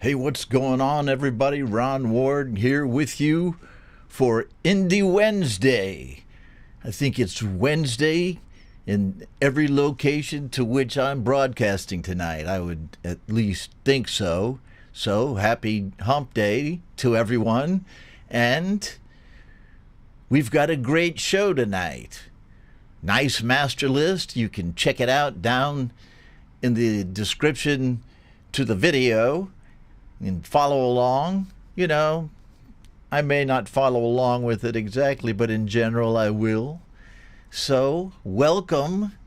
Hey, what's going on, everybody? Ron Ward here with you for Indie Wednesday. I think it's Wednesday in every location to which I'm broadcasting tonight. I would at least think so. So, happy hump day to everyone. And we've got a great show tonight. Nice master list. You can check it out down in the description to the video and follow along. You know, I may not follow along with it exactly, but in general I will. So, welcome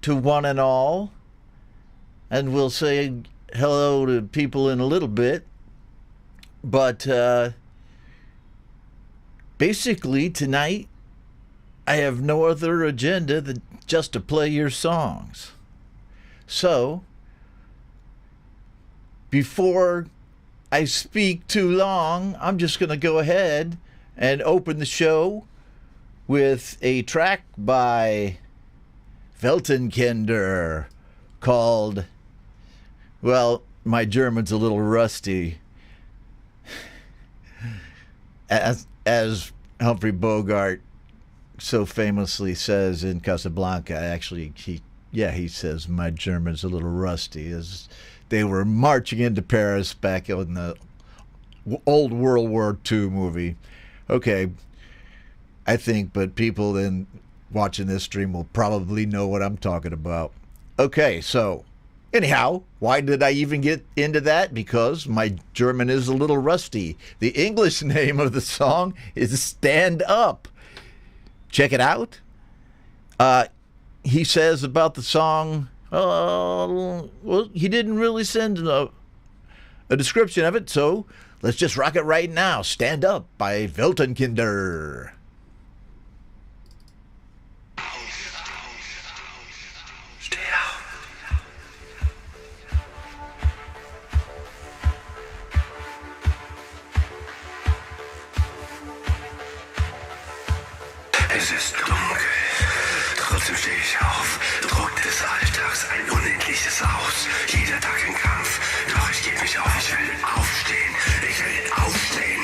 to one and all. And we'll say hello to people in a little bit. But basically tonight I have no other agenda than just to play your songs. So, before I speak too long, I'm just going to go ahead and open the show with a track by Weltenkinder called, well, my German's a little rusty. As Humphrey Bogart so famously says in Casablanca, actually, he says my German's a little rusty, as they were marching into Paris back in the old World War II movie. Okay, I think, but people then watching this stream will probably know what I'm talking about. Okay, so anyhow, why did I even get into that? Because my German is a little rusty. The English name of the song is Stand Up. Check it out. He says about the song, well, he didn't really send a description of it, so let's just rock it right now. Stand Up by Weltenkinder. Es ist dunkel, trotzdem stehe ich auf. Druck des Alltags, ein unendliches Aus. Jeder Tag ein Kampf, doch ich gebe mich auf. Ich will aufstehen, ich will aufstehen.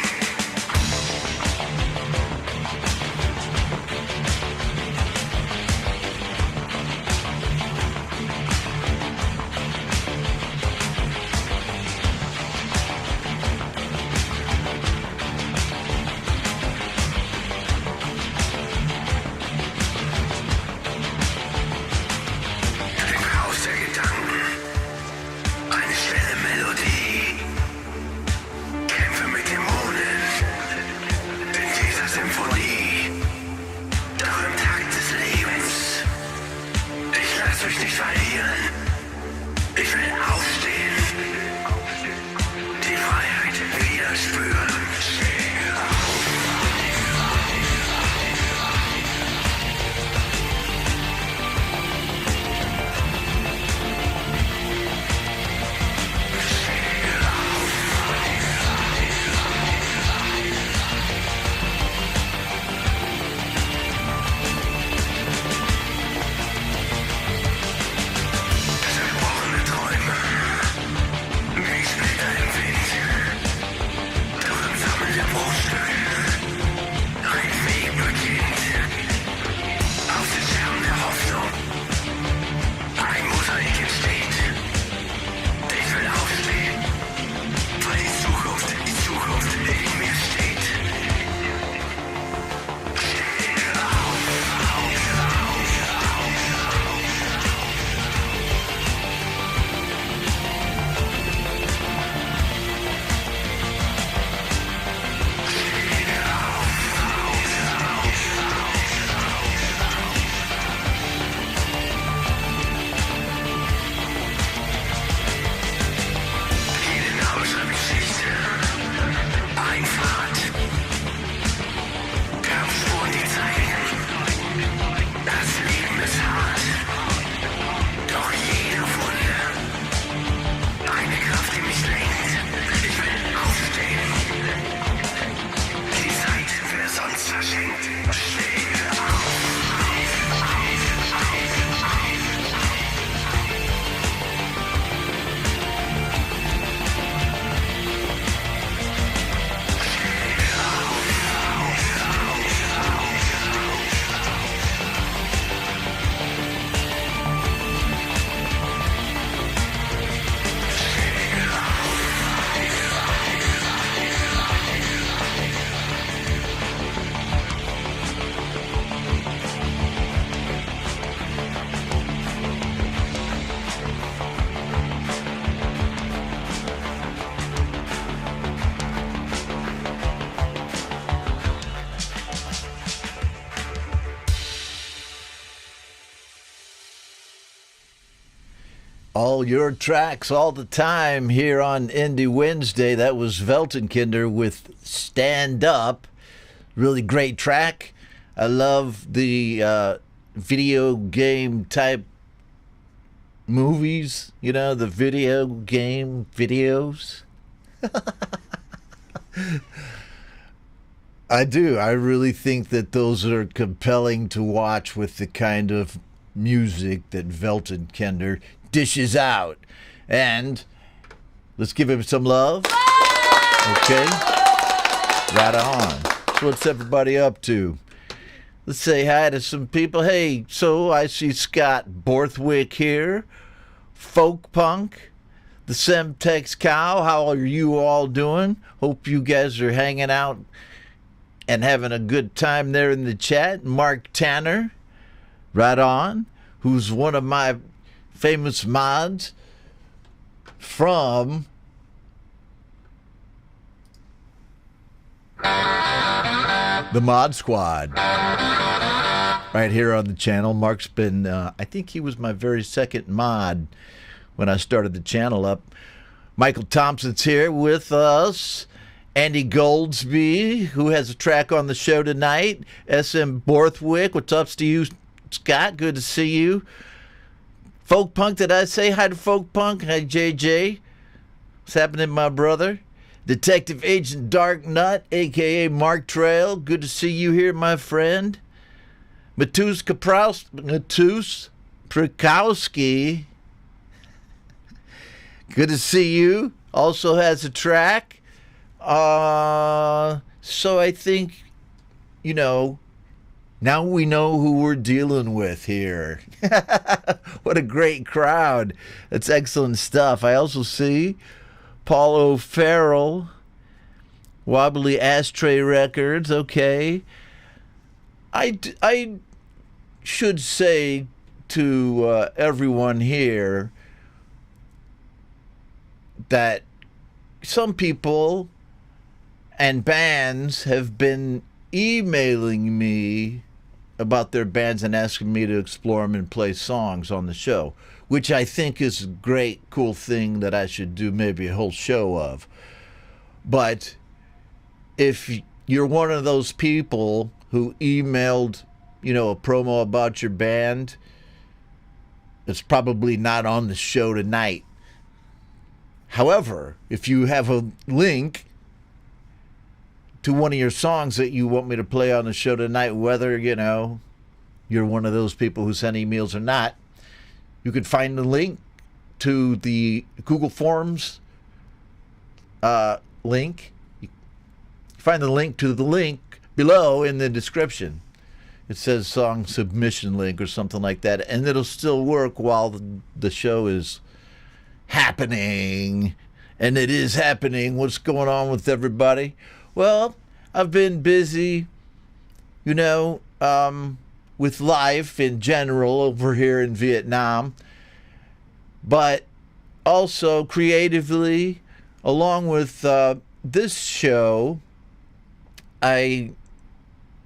All your tracks all the time here on Indie Wednesday. That was Weltenkinder with Stand Up. Really great track. I love the video game type movies, you know, the video game videos. I do. I really think that those are compelling to watch with the kind of music that Weltenkinder dishes out. And let's give him some love. Okay? Right on. So what's everybody up to? Let's say hi to some people. Hey, so I see Scott Borthwick here. Folk Punk. The Semtex Cow. How are you all doing? Hope you guys are hanging out and having a good time there in the chat. Mark Tanner. Right on. Who's one of my famous mods from the Mod Squad right here on the channel. Mark's been, I think he was my very second mod when I started the channel up. Michael Thompson's here with us. Andy Goldsby, who has a track on the show tonight. SM Borthwick, what's up to you, Scott? Good to see you. Folk Punk, did I say hi to Folk Punk? Hi, JJ. What's happening, my brother? Detective Agent Dark Nut, a.k.a. Mark Trail. Good to see you here, my friend. Matus Prikowski. Good to see you. Also has a track. So I think, you know, now we know who we're dealing with here. What a great crowd. That's excellent stuff. I also see Paul O'Farrell, Wobbly Ashtray Records. Okay. I should say to everyone here that some people and bands have been emailing me about their bands and asking me to explore them and play songs on the show, which I think is a great, cool thing that I should do maybe a whole show of. But if you're one of those people who emailed, you know, a promo about your band, it's probably not on the show tonight. However, if you have a link to one of your songs that you want me to play on the show tonight, whether, you know, you're one of those people who send emails or not, you could find the link to the Google Forms link. Find the link to the link below in the description. It says song submission link or something like that, and it'll still work while the show is happening. And it is happening. What's going on with everybody? Well, I've been busy, you know, with life in general over here in Vietnam, but also creatively, along with this show, I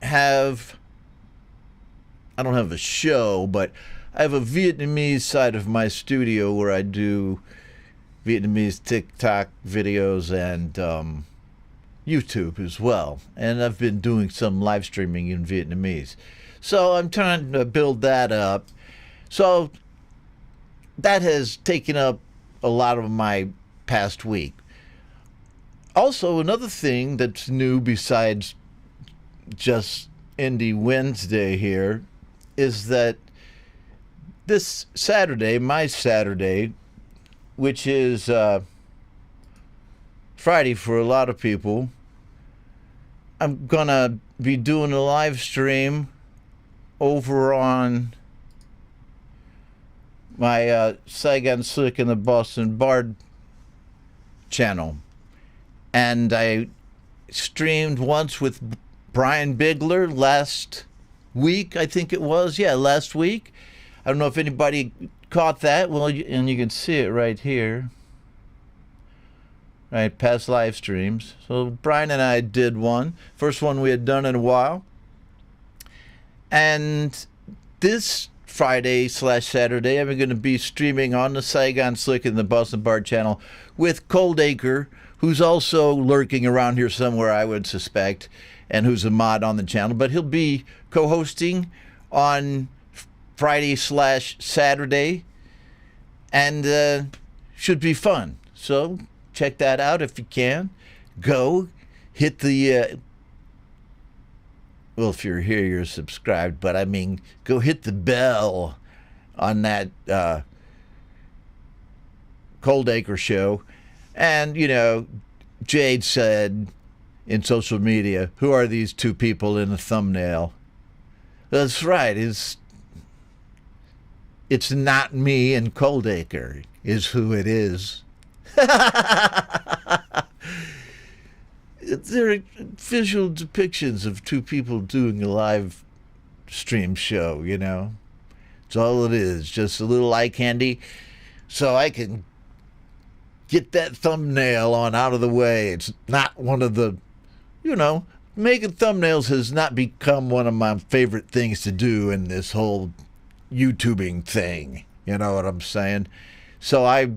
don't have a show, but I have a Vietnamese side of my studio where I do Vietnamese TikTok videos and YouTube as well. And I've been doing some live streaming in Vietnamese. So I'm trying to build that up. So that has taken up a lot of my past week. Also, another thing that's new besides just Indie Wednesday here is that this Saturday, my Saturday, which is Friday for a lot of people, I'm gonna be doing a live stream over on my Saigon Slick and the Boston Bard channel. And I streamed once with Brian Bigler last week, I think it was. Yeah, last week. I don't know if anybody caught that. Well, and you can see it right here. Right, past live streams. So Brian and I did one. First one we had done in a while. And this Friday/Saturday. I'm going to be streaming on the Saigon Slick and the Boston Bard channel with Coldacre, who's also lurking around here somewhere, I would suspect, and who's a mod on the channel. But he'll be co-hosting on Friday/Saturday, and should be fun. So check that out if you can. Go hit the well, if you're here, you're subscribed, but I mean, go hit the bell on that Coldacre show. And, you know, Jade said in social media, who are these two people in the thumbnail? That's right. It's not me, and Coldacre is who it is. They're visual depictions of two people doing a live stream show, you know. It's all it is, just a little eye candy so I can get that thumbnail on out of the way. It's not one of the, you know, making thumbnails has not become one of my favorite things to do in this whole YouTubing thing. You know what I'm saying? So I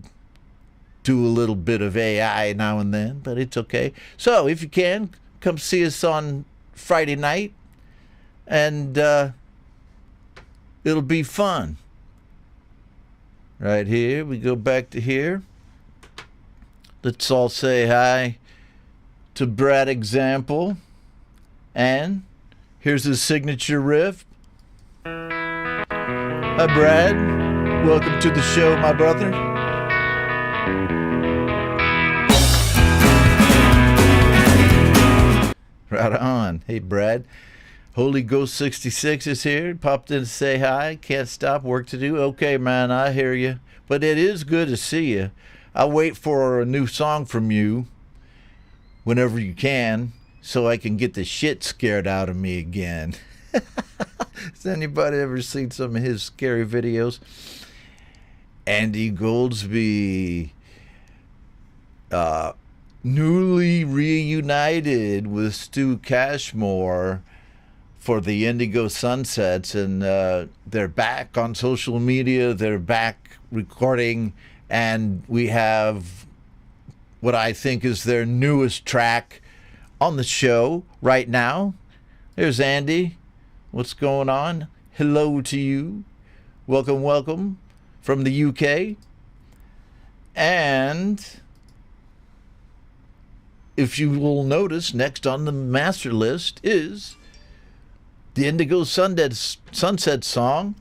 do a little bit of AI now and then, but it's okay. So if you can, come see us on Friday night, and it'll be fun. Right here, we go back to here. Let's all say hi to Brad Example, and here's his signature riff. Hi, Brad. Welcome to the show, my brother. Right on. Hey, Brad. Holy Ghost 66 is here. Popped in to say hi. Can't stop. Work to do. Okay, man, I hear you. But it is good to see you. I'll wait for a new song from you whenever you can so I can get the shit scared out of me again. Has anybody ever seen some of his scary videos? Andy Goldsby, newly reunited with Stu Cashmore for the Indigo Sunsets, and they're back on social media. They're back recording, and we have what I think is their newest track on the show right now. There's Andy. What's going on? Hello to you. Welcome, welcome from the UK. And if you will notice, next on the master list is the Indigo Sunset song,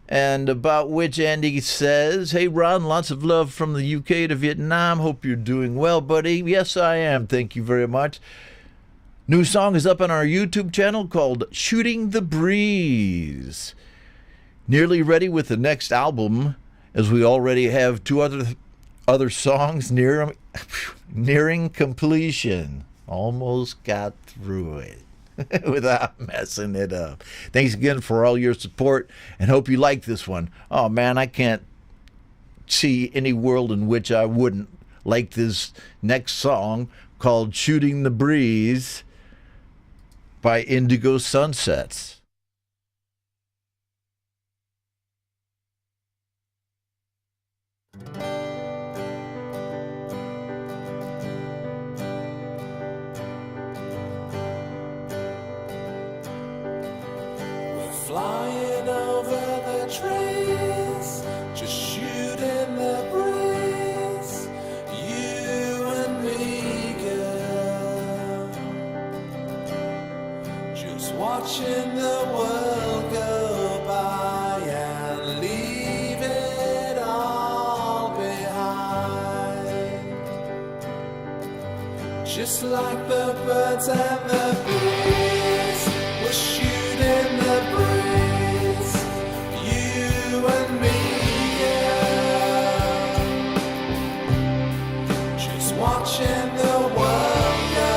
and about which Andy says, hey, Ron, lots of love from the UK to Vietnam. Hope you're doing well, buddy. Yes, I am. Thank you very much. New song is up on our YouTube channel called Shooting the Breeze. Nearly ready with the next album, as we already have two other songs nearing completion. Almost got through it without messing it up. Thanks again for all your support, and hope you like this one. Oh man, I can't see any world in which I wouldn't like this next song called Shooting the Breeze by Indigo Sunsets. Flying over the trees, just shooting the breeze, you and me, girl, just watching the world go by and leave it all behind, just like the birds and the bees, we're shooting the breeze. And me, girl, just watching the world go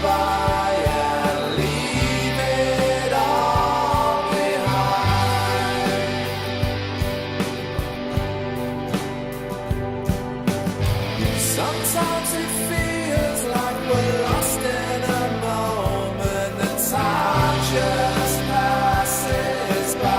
by and leave it all behind. Sometimes it feels like we're lost in a moment, and time just passes by.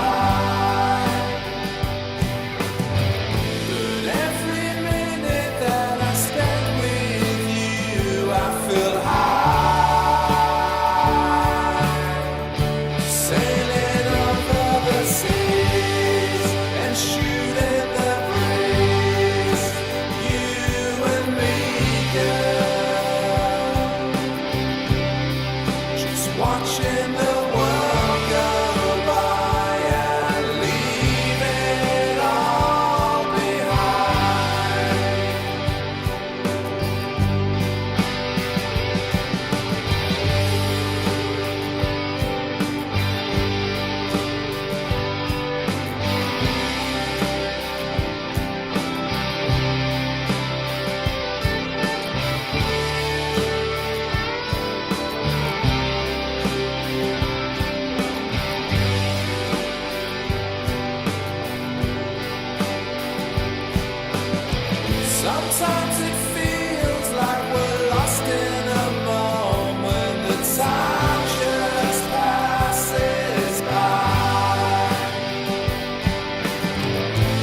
Sometimes it feels like we're lost in a moment. The time just passes by.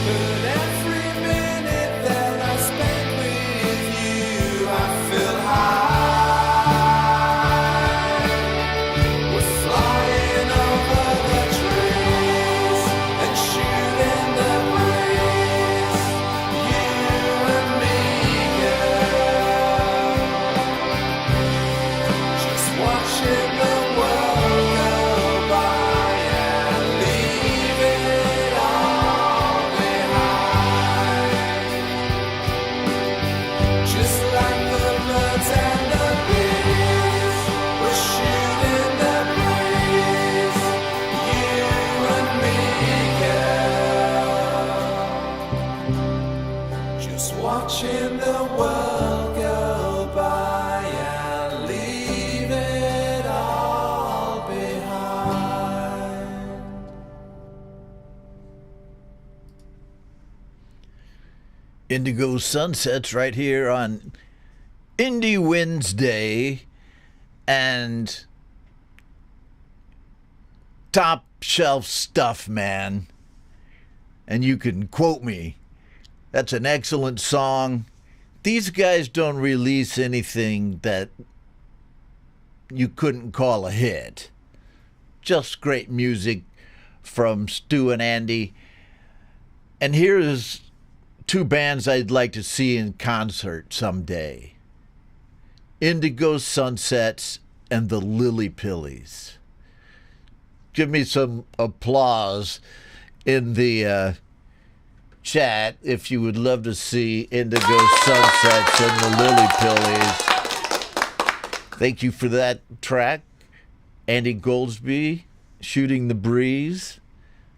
But every minute that I spend with you, I feel high. We're flying over the trees and shooting the breeze. You and me, girl. Just watching the world go by and leave it all behind. Just like the birds and the bees, we're shooting the breeze. You and me, girl. Just watching the world go by and leave it all behind. Indigo Sunsets right here on Indie Wednesday, and top shelf stuff, man. And you can quote me. That's an excellent song. These guys don't release anything that you couldn't call a hit. Just great music from Stu and Andy. And here's two bands I'd like to see in concert someday: Indigo Sunsets and the Lily Pillies. Give me some applause in the chat if you would love to see Indigo Sunsets and the Lily Pillies. Thank you for that track, Andy Goldsby, Shooting the Breeze.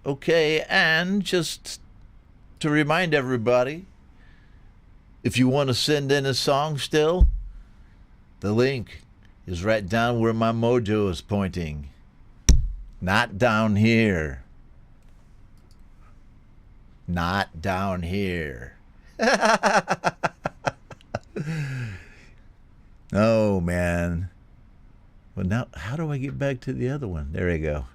Okay, and just to remind everybody, if you want to send in a song still, the link is right down where my mojo is pointing. Not down here. Not down here. Oh, man. Well, now, how do I get back to the other one? There we go.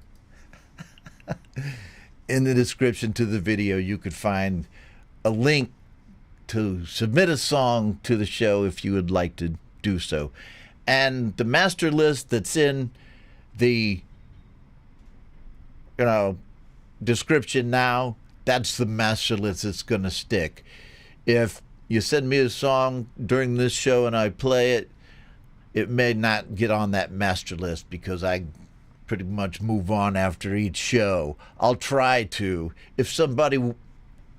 In the description to the video, you could find a link to submit a song to the show if you would like to do so. And the master list that's in the description now, that's the master list that's going to stick. If you send me a song during this show and I play it, it may not get on that master list because I pretty much move on after each show. I'll try to. If somebody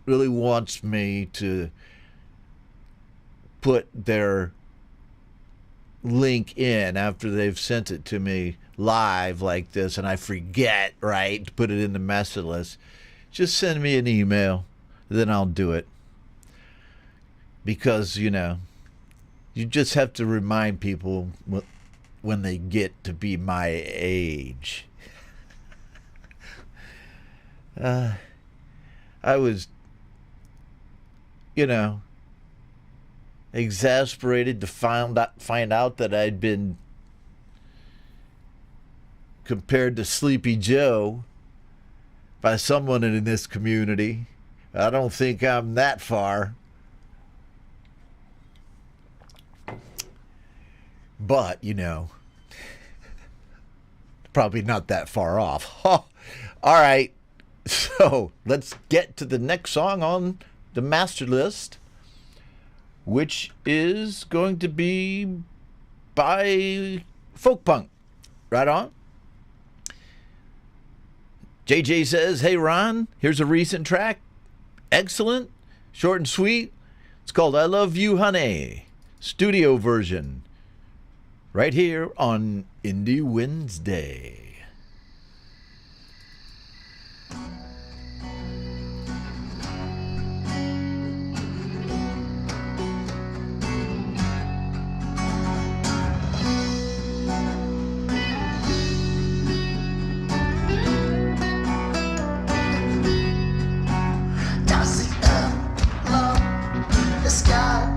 really wants me to put their link in after they've sent it to me live like this and I forget, right, to put it in the master list, just send me an email, then I'll do it. Because, you just have to remind people when they get to be my age. I was, exasperated to find out that I'd been compared to Sleepy Joe by someone in this community. I don't think I'm that far. But, probably not that far off. All right. So let's get to the next song on the master list, which is going to be by Folk Punk. Right on. JJ says, hey, Ron, here's a recent track. Excellent. Short and sweet. It's called I Love You, Honey. Studio version. Right here on Indie Wednesday. Does the love the sky?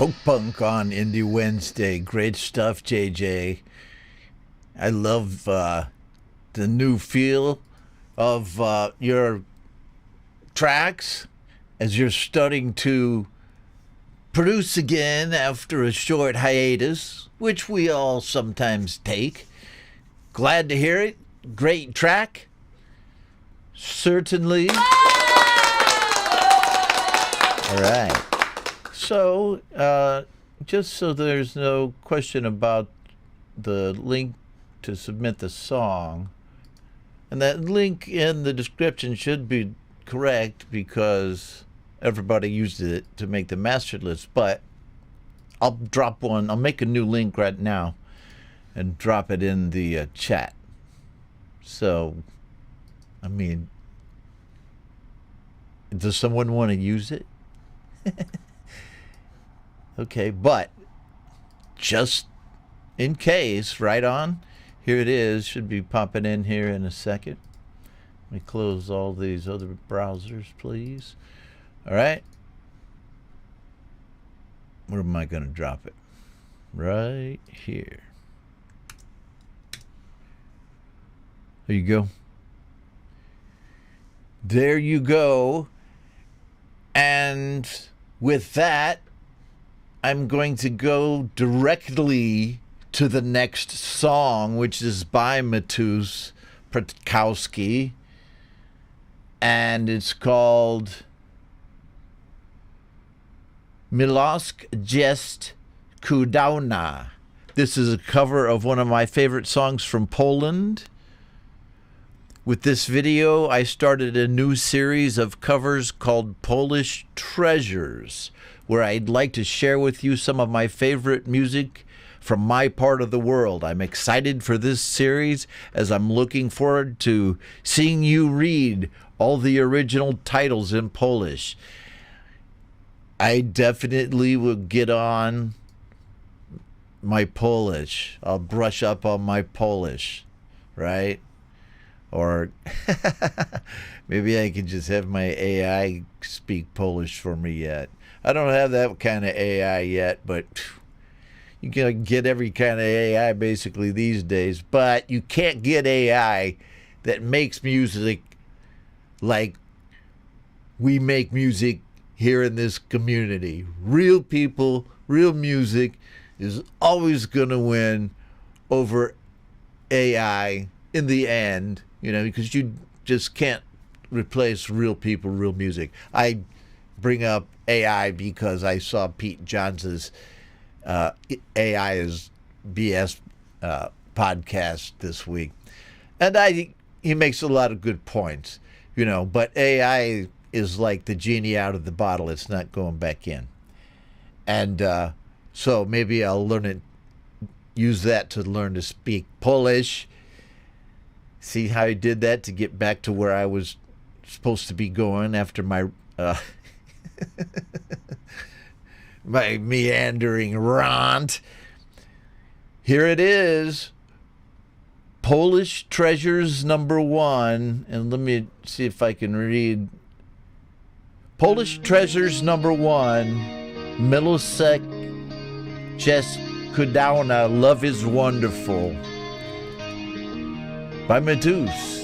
Folk punk on Indie Wednesday. Great stuff, JJ. I love the new feel of your tracks as you're starting to produce again after a short hiatus, which we all sometimes take. Glad to hear it. Great track. Certainly. All right. So, just so there's no question about the link to submit the song, and that link in the description should be correct because everybody used it to make the master list, but I'll drop one. I'll make a new link right now and drop it in the chat. So, I mean, does someone want to use it? Okay, but just in case, right on, here it is. Should be popping in here in a second. Let me close all these other browsers, please. All right. Where am I going to drop it? Right here. There you go. There you go. And with that, I'm going to go directly to the next song, which is by Matus Pratkowski, and it's called Milosk Jest Cudowna. This is a cover of one of my favorite songs from Poland. With this video, I started a new series of covers called Polish Treasures, where I'd like to share with you some of my favorite music from my part of the world. I'm excited for this series as I'm looking forward to seeing you read all the original titles in Polish. I definitely will get on my Polish. I'll brush up on my Polish, right? Or maybe I can just have my AI speak Polish for me yet. I don't have that kind of AI yet, but you can get every kind of AI basically these days. But you can't get AI that makes music like we make music here in this community. Real people, real music is always going to win over AI in the end, you know, because you just can't replace real people, real music. I bring up AI because I saw Pete Johns' AI is BS podcast this week. And he makes a lot of good points, you know, but AI is like the genie out of the bottle. It's not going back in. And so maybe I'll use that to learn to speak Polish. See how I did that to get back to where I was supposed to be going after my my meandering rant. Here it is. Polish Treasures #1. And let me see if I can read. Polish Treasures #1. Milosek Jest Cudowna. Love is Wonderful. By Matus.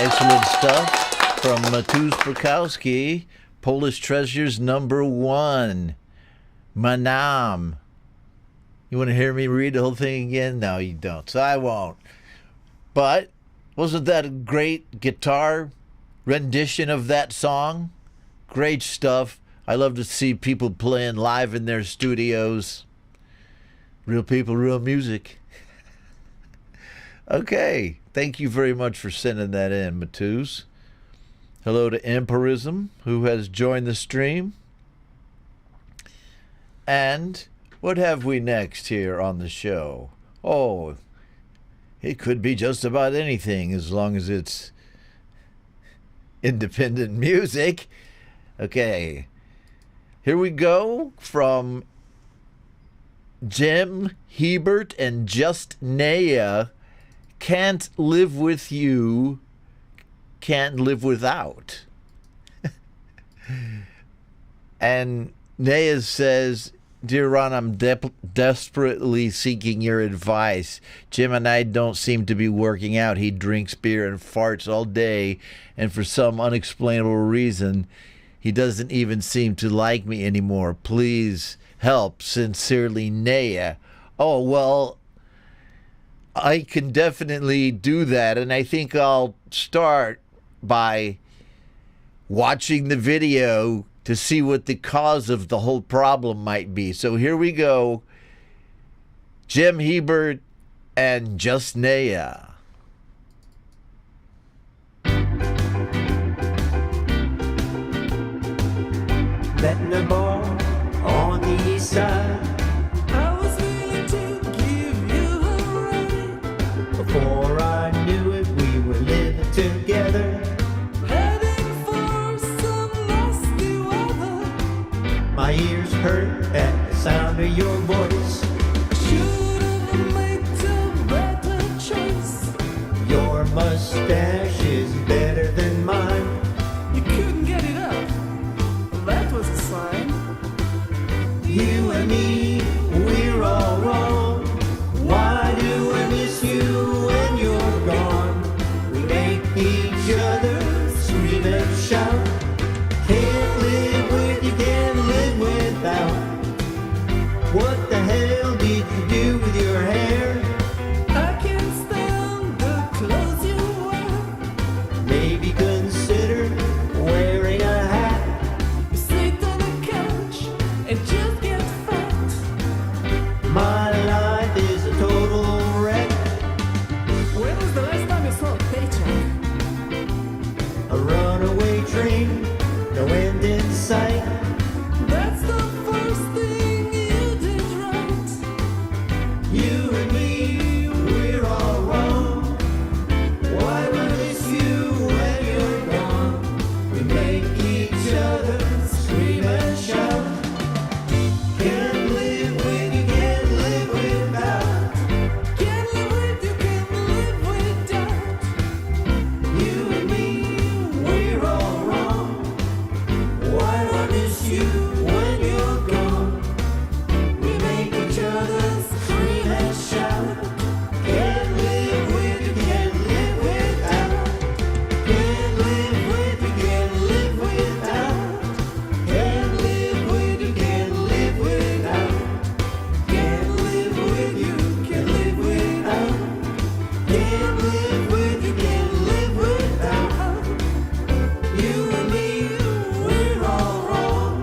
Excellent stuff from Mateusz Bukowski, Polish Treasures #1, Manam. You want to hear me read the whole thing again? No, you don't, so I won't. But wasn't that a great guitar rendition of that song? Great stuff. I love to see people playing live in their studios. Real people, real music. Okay, thank you very much for sending that in, Mateusz. Hello to Empirism, who has joined the stream. And what have we next here on the show? Oh, it could be just about anything as long as it's independent music. Okay, here we go from Jim Hebert and Just Naya. Can't Live With You, Can't Live Without. And Naya says, Dear Ron, I'm desperately seeking your advice. Jim and I don't seem to be working out. He drinks beer and farts all day, and for some unexplainable reason, he doesn't even seem to like me anymore. Please help. Sincerely, Naya. Oh, well, I can definitely do that, and I think I'll start by watching the video to see what the cause of the whole problem might be. So here we go. Jim Hebert and Just Naya. Betting a bar on the east side. I was willing to give you a ride. Before I knew it, we were living together. Heading for some nasty weather. My ears hurt at the sound of your voice. Should have made a better choice. Your mustache is better than mine. You couldn't get it up. That was a sign. You and me, we're all wrong. Why do I miss you when you're gone? We make each other scream and shout. Can't live with you, can't live without. What the hell did you do with your hair? I can't stand the clothes you wear. Maybe consider wearing a hat. You sit on the couch and just get fat. My life is a total wreck. When was the last time you saw a paycheck? A runaway train, no end in sight. That's the first thing you did right. You and me, we're all wrong. Why would I miss you when you're gone? We make each other scream and shout. Can't live with you, can't live without. Can't live with you, can't live without. You and me, we're all wrong. Why do I miss you when you're gone? We make each other scream and shout. Can't live with you, can't live without. Can't live with you, can't live without. Can't live with you, can't live without. Can't live with you, can't live without. Can't live with you, can't live without. You and me, we're all wrong.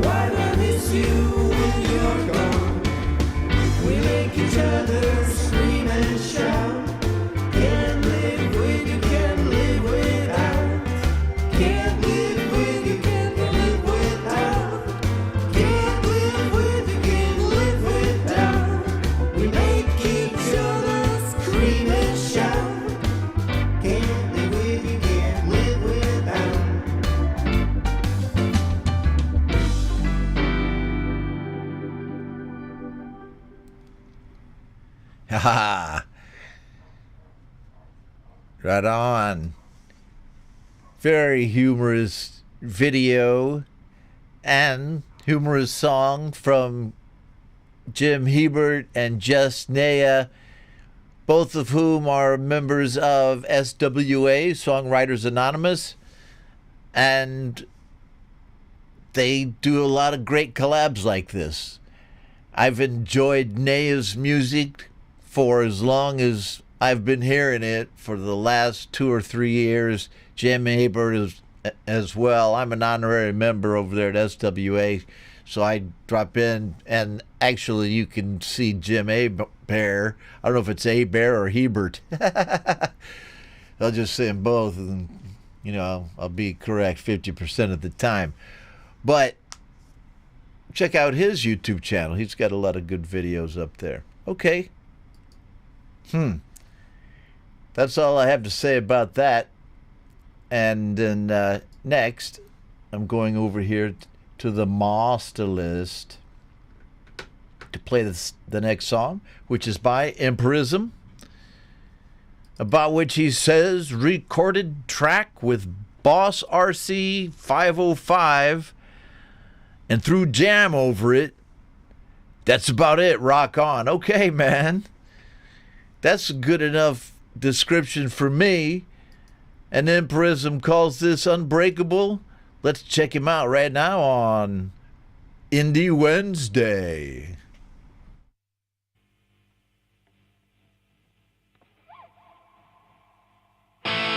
Why do I miss you when you're gone? We make each other scream and shout. Can't live with you, can't live without. Can't live with you, can't live without. Can't live with you, can't live without. We make each other scream and shout. Can't live with you, can't live without. Ha ha. Right on. Very humorous video and humorous song from Jim Hebert and Just Naya. both of whom are members of SWA, Songwriters Anonymous, and they do a lot of great collabs like this. I've enjoyed Nea's music for as long as I've been hearing it, for the last 2 or 3 years. Jim Aber as well. I'm an honorary member over there at SWA, so I drop in, and actually you can see Jim Aber. I don't know if it's Aber or Hebert. I'll just say them both, and I'll be correct 50% of the time. But check out his YouTube channel. He's got a lot of good videos up there. Okay. That's all I have to say about that. And then next, I'm going over here to the master list to play the next song, which is by Empirism, about which he says, recorded track with Boss RC 505 and threw jam over it. That's about it. Rock on. Okay, man. That's a good enough description for me. And Empirism calls this Unbreakable. Let's check him out right now on Indie Wednesday. Unbreakable.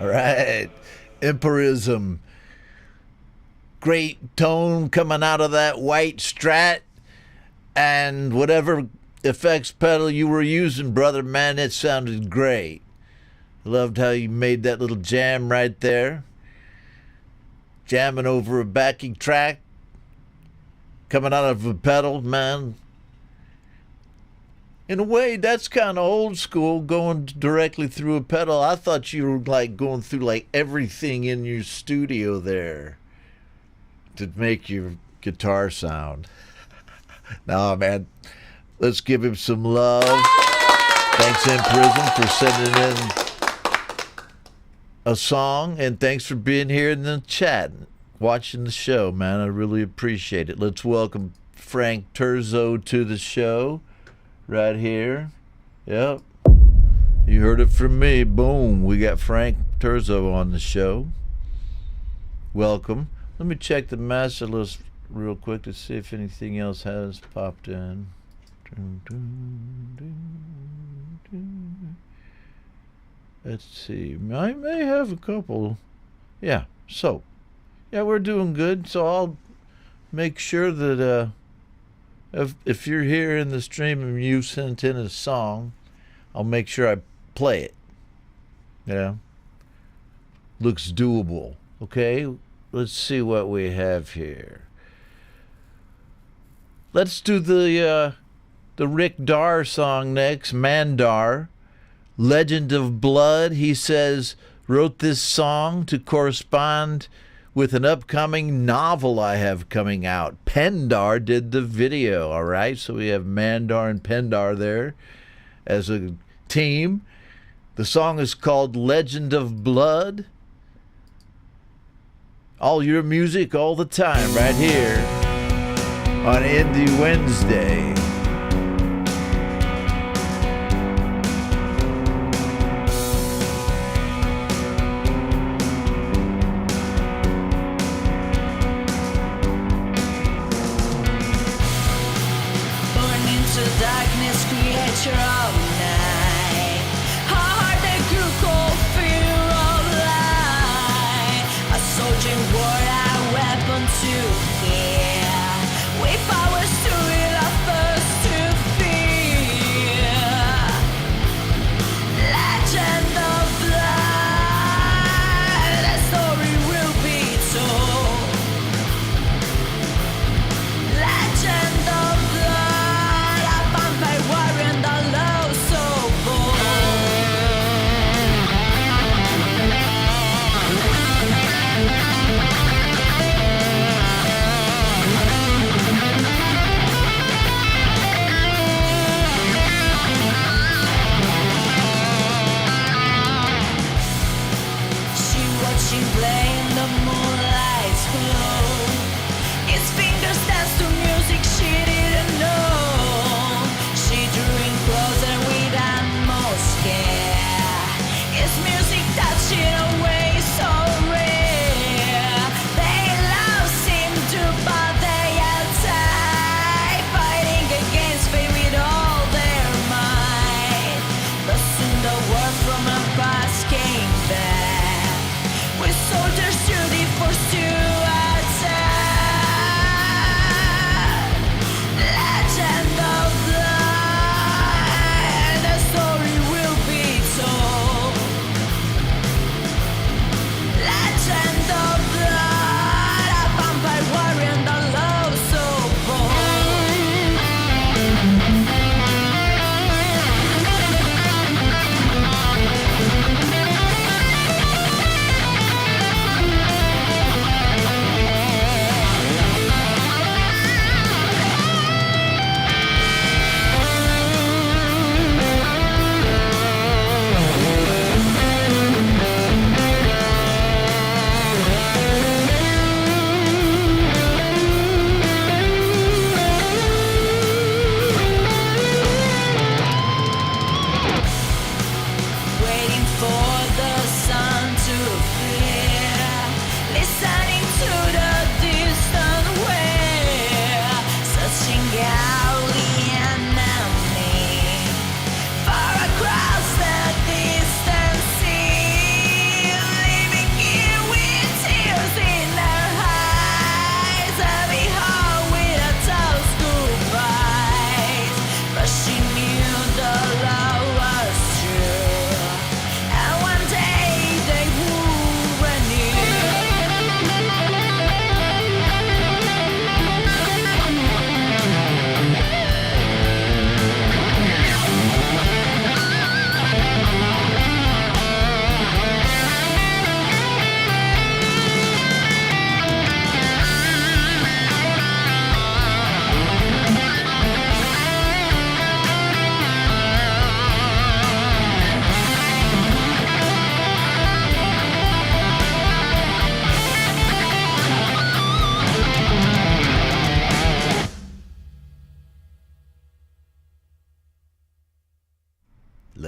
All right. Empirism. Great tone coming out of that white Strat. And whatever effects pedal you were using, brother, man, it sounded great. Loved how you made that little jam right there. Jamming over a backing track. Coming out of a pedal, man. In a way, that's kind of old school, going directly through a pedal. I thought you were like going through like everything in your studio there to make your guitar sound. Nah, man, let's give him some love. Thanks, In Prison, for sending in a song, and thanks for being here in the chat, watching the show, man. I really appreciate it. Let's welcome Frank Turzo to the show. Right here. Yep. You heard it from me. Boom. We got Frank Turzo on the show. Welcome. Let me check the master list real quick to see if anything else has popped in. Let's see. I may have a couple. Yeah. So, yeah, we're doing good. So I'll make sure that if you're here in the stream and you sent in a song, I'll make sure I play it. Yeah. Looks doable. Okay? Let's see what we have here. Let's do the Rick Darr song next, Mandar. Legend of Blood. He says, wrote this song to correspond with an upcoming novel I have coming out. Pendar did the video, all right? So we have Mandar and Pendar there as a team. The song is called Legend of Blood. All your music all the time right here on Indie Wednesday. Creature of night, heart that grew cold, fear of light. A soldier wore our weapon to kill, with powers to heal our thirst to fear. Legend of blood, the story will be told. Legend of blood, a vampire warrior and a love so bold. She watched him play in the moonlight's glow. His fingers danced to music she didn't know. She drew him closer with utmost care. His music touched in a way so rare. They love seemed to, but they outside, fighting against fate with all their might. But soon the word from her past came back. We soldiers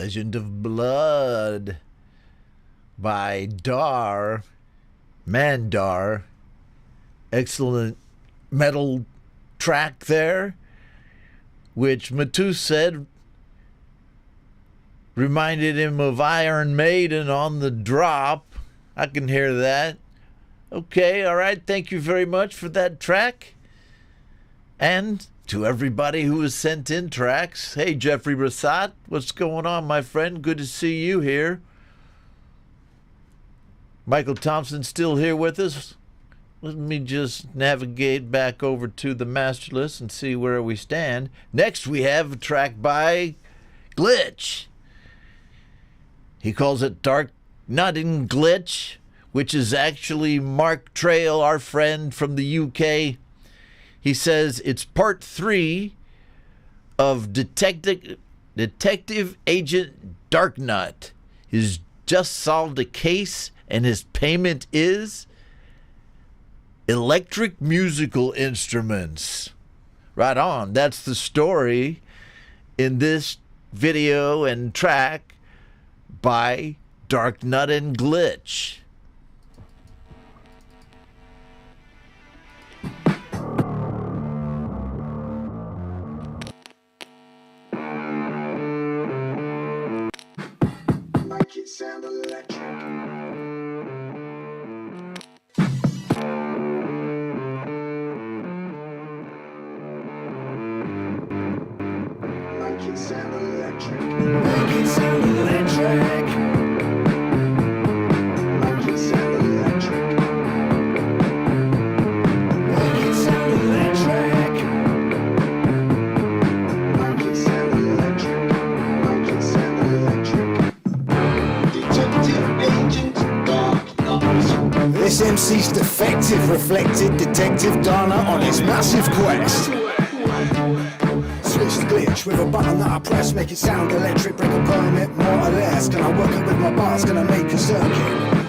Legend of Blood by Mandar. Excellent metal track there, which Matus said reminded him of Iron Maiden on the drop. I can hear that. Okay, all right, thank you very much for that track. And to everybody who has sent in tracks, hey, Jeffrey Rassat, what's going on, my friend? Good to see you here. Michael Thompson still here with us. Let me just navigate back over to the master list and see where we stand. Next, we have a track by Glitch. He calls it Dark Nuttin' Glitch, which is actually Mark Trail, our friend from the UK. He says it's part 3 of Detective Agent Darknut. He's just solved a case, and his payment is electric musical instruments. Right on. That's the story in this video and track by Darknut and Glitch. Make it sound electric. Make it sound electric. Make it sound electric. Make it sound electric. Make it sound electric. Make it sound electric. Make it sound electric. Detective Agent Darknut. This MC's defective, reflected Detective Dana on his massive quest. Switch the glitch with a button that I press, make it sound electric, break a permit, more or less. Can I work it with my bars, can I make a circuit?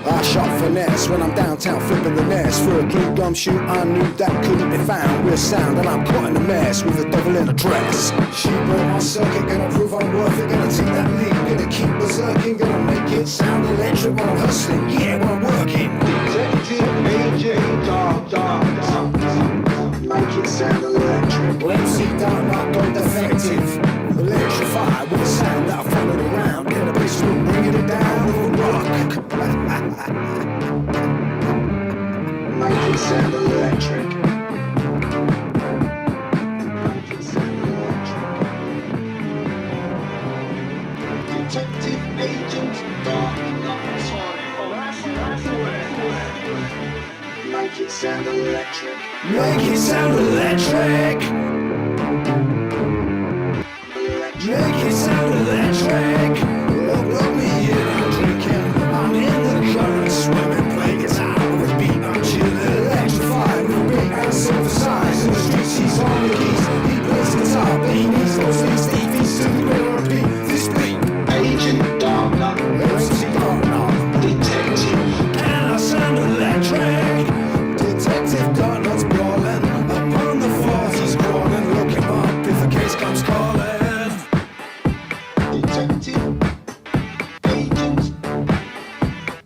I shot finesse when I'm downtown flipping the nest. For a glue gum shoot, I knew that couldn't be found. With sound and I'm caught in a mess with a devil in a dress. She brought my circuit, gonna prove I'm worth it, gonna take that lead, gonna keep berserking, gonna make it sound electric when I'm hustling, yeah, when I'm working. Detective Agent Darknut. Make it sound electric. Well, MC down, I go defective. Electrify with a sound that I followed around. In the basement, bringing it down with a rock. Make it sound electric. Make it sound electric. Detective Agent Darknut. Make it sound electric. Make it sound electric. Make it sound electric. Look me in, I'm drinking. I'm in the current, swimming, playing guitar with a beat. I'm chilling, electrified with a beat and synthesize. In the streets, he's on the keys. He plays guitar, but he needs those things. He's to the ground, repeat this beat. Agent Darknut. MC Darknut. Detective. And I sound electric. Detective Darknut's brawling. Upon the floors, he's crawling. Look him up if the case comes calling. Detective Agent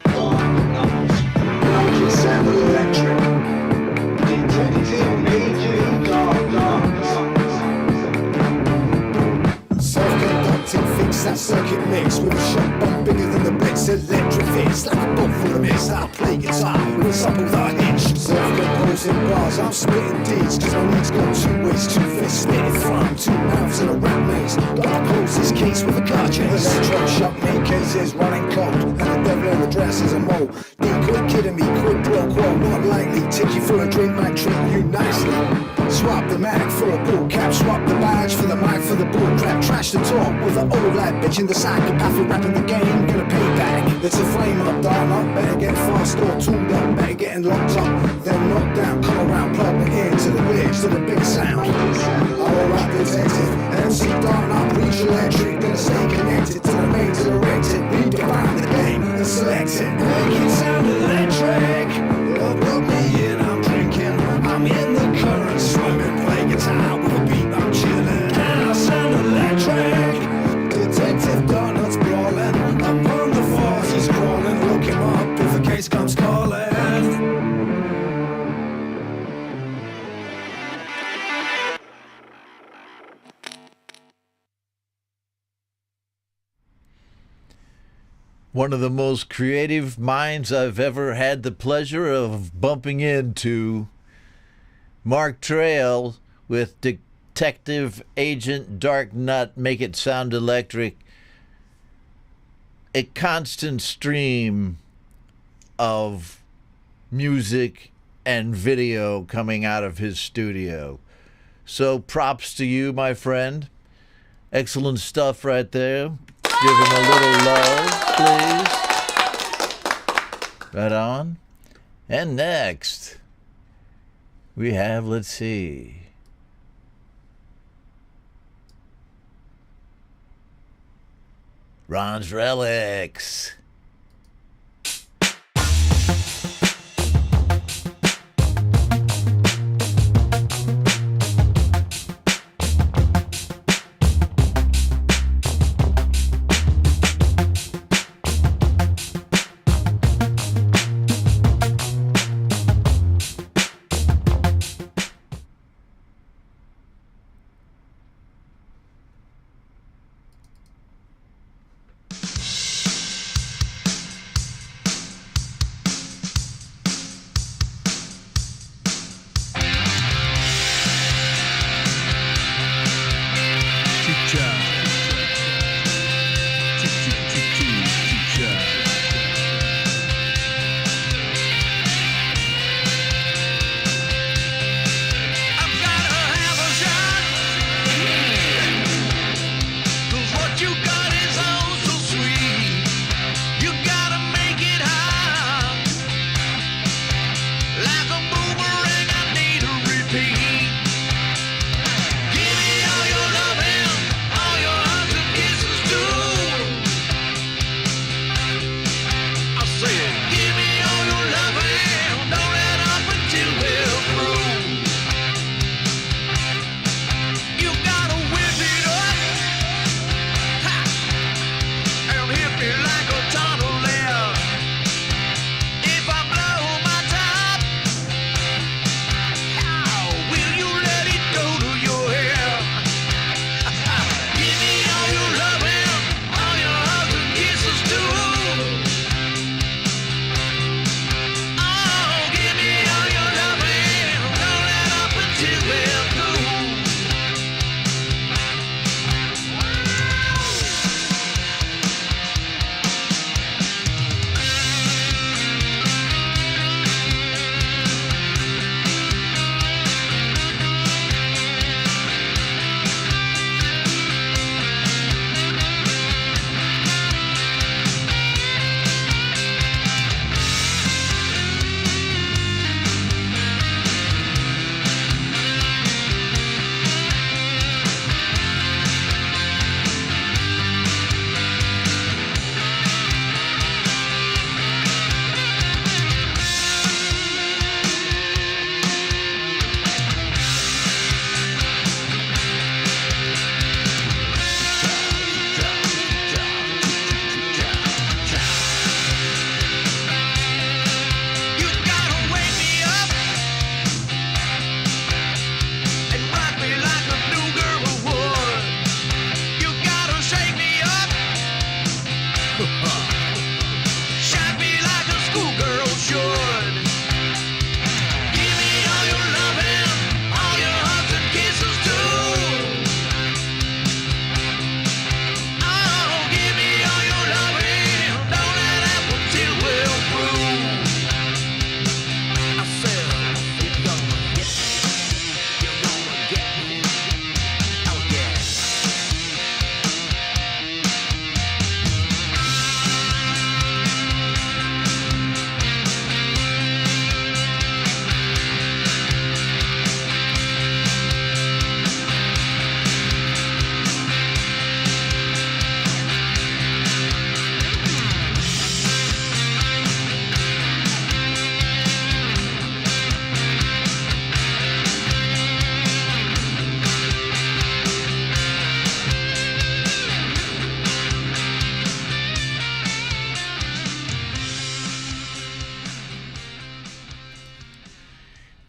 Darknut. Make it sound electric. Detective Agent Darknut. Self-conducting, fix that circuit mix with a shot bomb bigger than the blitz. Electric fix like a bomb full of mist. I play guitar with a sample that I hitch. Self-composing bars, I'm spitting D's, cause my needs go 2 ways, 2 fists, spitting from 2 mouths in a rat maze. Gotta close this case with a car chase. Electro shock me cases running cold, and the devil in the dress is a mole. D quit kidding me, quid pro quo, not likely. Take you for a drink, might treat you nicely. Swap the mag for a bull cap, swap the badge for the mic for the bull crap. Trash the talk with an old lad bitching the psychopath who rapping the game, gonna pay back. It's a flame up, darn up, better get fast or tuned up, better getting locked up, then knocked down, come around, plug me in to the glitch, to the big sound. Alright, detective, MC Darknut, reach electric, gonna stay connected to the main, to the exit, redefine the game and select it. Make it sound electric, look me in, I'm drinking, I'm in the current, swimming, play guitar with a beat, I'm chilling, and I sound electric. Detective Darknut's one of the most creative minds I've ever had the pleasure of bumping into. Mark Trail with Detective Agent Dark Nut, Make It Sound Electric. A constant stream of music and video coming out of his studio. So props to you, my friend. Excellent stuff right there. Give him a little love, please. Right on. And next, we have, let's see, Ron's Relics.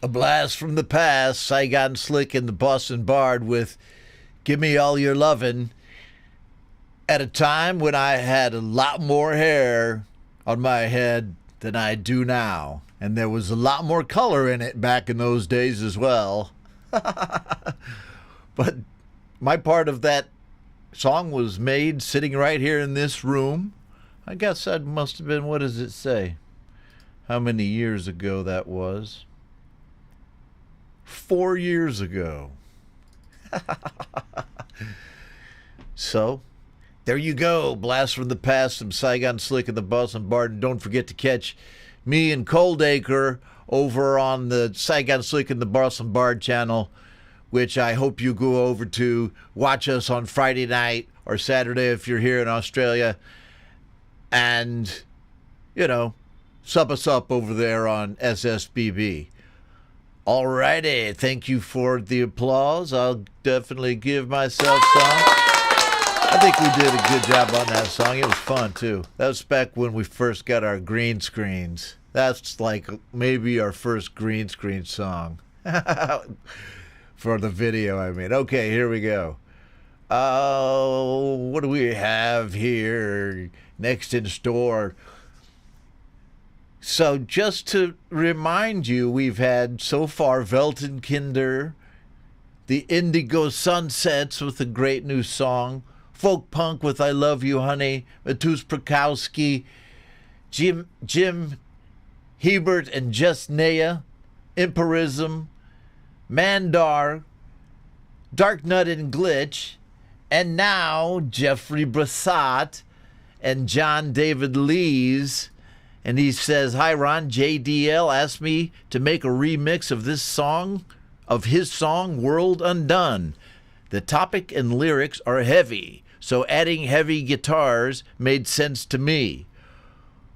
A blast from the past, Saigon Slick and the Boston Bard with Give Me All Your Lovin'. at a time when I had a lot more hair on my head than I do now. And there was a lot more color in it back in those days as well. But my part of that song was made sitting right here in this room. I guess that must have been, what does it say? How many years ago that was? 4 years ago. So, there you go. Blast from the past, some Saigon Slick and the Boston Bard. And don't forget to catch me and Coldacre over on the Saigon Slick and the Boston Bard channel, which I hope you go over to watch us on Friday night or Saturday if you're here in Australia. And, you know, sub us up over there on SSBB. Alrighty, thank you for the applause. I'll definitely give myself some. I think we did a good job on that song. It was fun, too. That was back when we first got our green screens. That's like maybe our first green screen song. For the video, I mean. Okay, here we go. What do we have here next in store? So just to remind you, we've had so far Weltenkinder, the Indigo Sunsets with a great new song, Folk Punk with I Love You Honey, Matus Prakowski, Jim Hebert and Just Naya, Empirism, Mandar, Dark Nut and Glitch, and now Jeffrey Brassat and John David Lees. And he says, "Hi Ron, JDL asked me to make a remix of this song, of his song World Undone. The topic and lyrics are heavy, so adding heavy guitars made sense to me.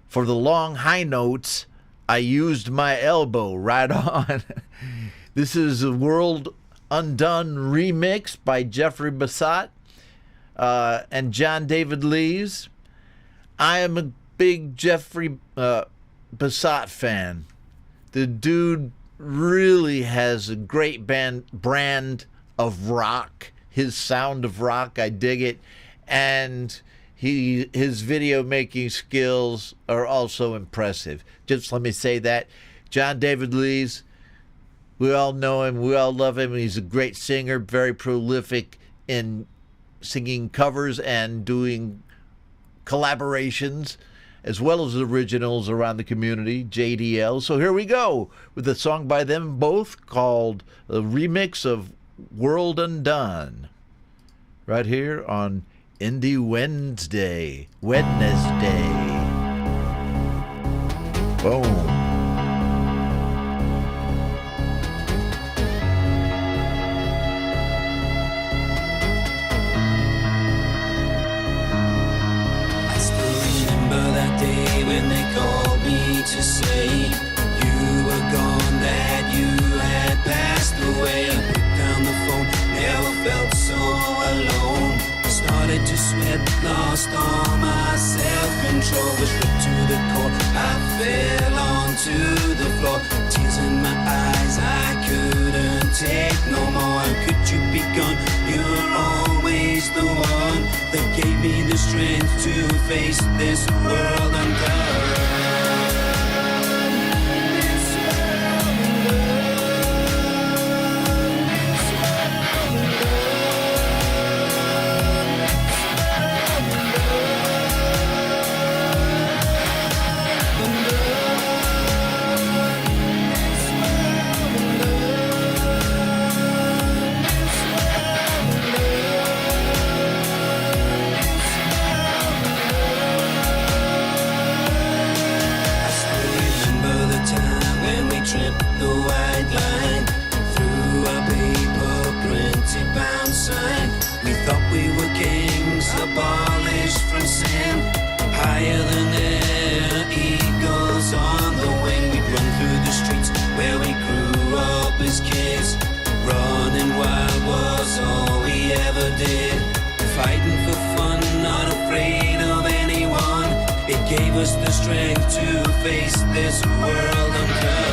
For the long high notes, I used my elbow right on." This is a World Undone remix by Jeffrey Brassat and John David Lees. I am a big Jeffrey Brassat fan. The dude really has a great brand of rock. His sound of rock, I dig it. And his video making skills are also impressive. Just let me say that. John David Lees, we all know him, we all love him. He's a great singer, very prolific in singing covers and doing collaborations, as well as originals around the community, JDL. So here we go with a song by them both called a remix of World Undone. Right here on Indie Wednesday. Boom. To say you were gone, that you had passed away. I put down the phone, never felt so alone. Started to sweat, lost all my self-control. Was ripped to the core, I fell onto the floor. Tears in my eyes, I couldn't take no more. How could you be gone? You're always the one that gave me the strength to face this world undone. Abolished from sin, higher than air, eagles on the wing. We'd run through the streets where we grew up as kids. Running wild was all we ever did. Fighting for fun, not afraid of anyone. It gave us the strength to face this world undone.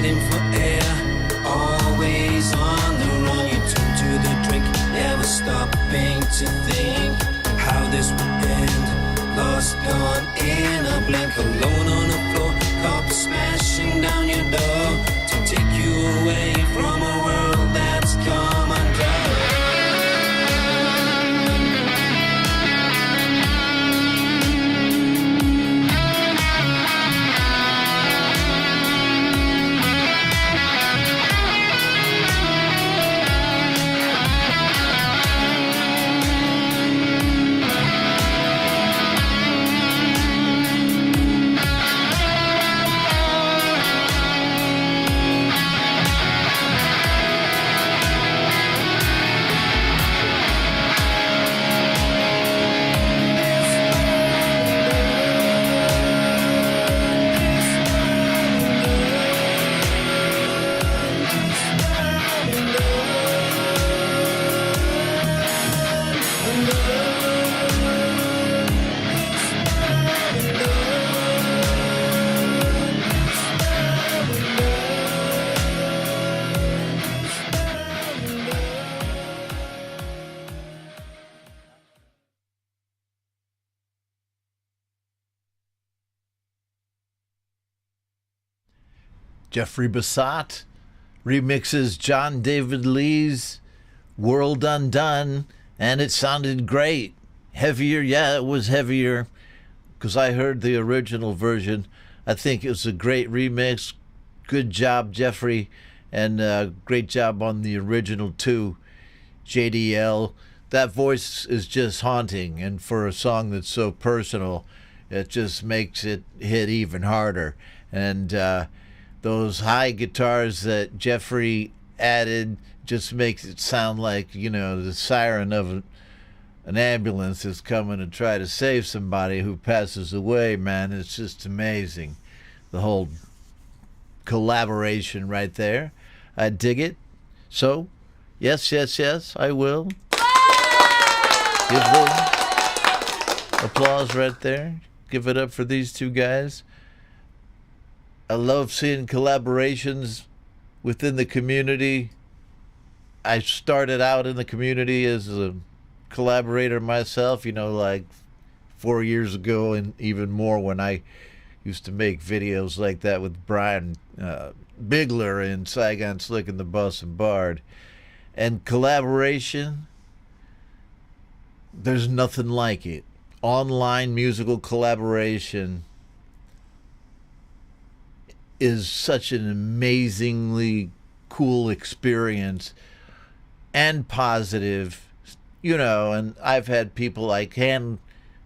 waiting for air, always on the run. You turn to the drink, never stopping to think how this would end. Lost, gone in a blink, alone on the floor, cups smashing down your door to take you away from a world that's come undone. Jeffrey Bassat remixes John David Lee's World Undone, and it sounded great. Heavier, yeah, it was heavier, because I heard the original version. I think it was a great remix. Good job, Jeffrey, and great job on the original too, JDL. That voice is just haunting, and for a song that's so personal, it just makes it hit even harder. And those high guitars that Jeffrey added just makes it sound like, you know, the siren of an ambulance is coming to try to save somebody who passes away, man. It's just amazing. The whole collaboration right there. I dig it. So, yes, I will. Give them applause right there. Give it up for these two guys. I love seeing collaborations within the community. I started out in the community as a collaborator myself, you know, like 4 years ago, and even more when I used to make videos like that with Brian Bigler and Saigon Slick and the Bus and Bard. And collaboration, there's nothing like it. Online musical collaboration is such an amazingly cool experience and positive, you know. And I've had people I can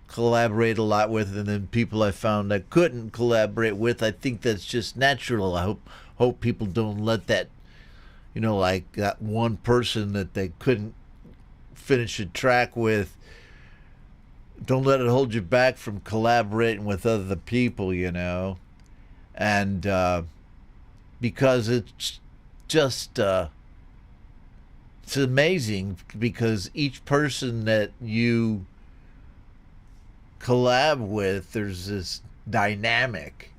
collaborate a lot with, and then people I found I couldn't collaborate with. I think that's just natural. I hope people don't let that, you know, like that one person that they couldn't finish a track with, don't let it hold you back from collaborating with other people, you know. And because it's just it's amazing, because each person that you collab with, there's this dynamic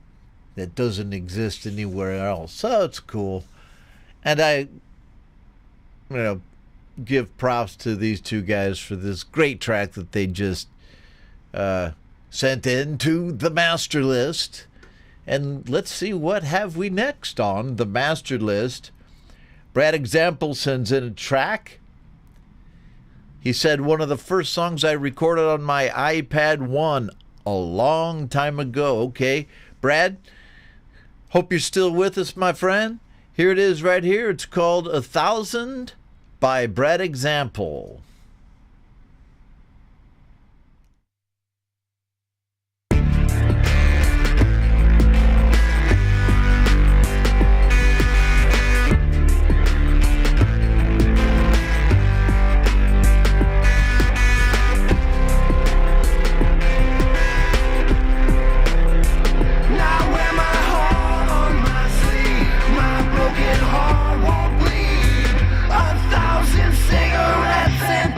that doesn't exist anywhere else. So it's cool. And I, you know, give props to these two guys for this great track that they just sent in to the master list. And let's see what have we next on the master list. Brad Example sends in a track. He said, one of the first songs I recorded on my iPad 1 a long time ago. Okay, Brad, hope you're still with us, my friend. Here it is right here. It's called 1,000 by Brad Example. Cigarettes and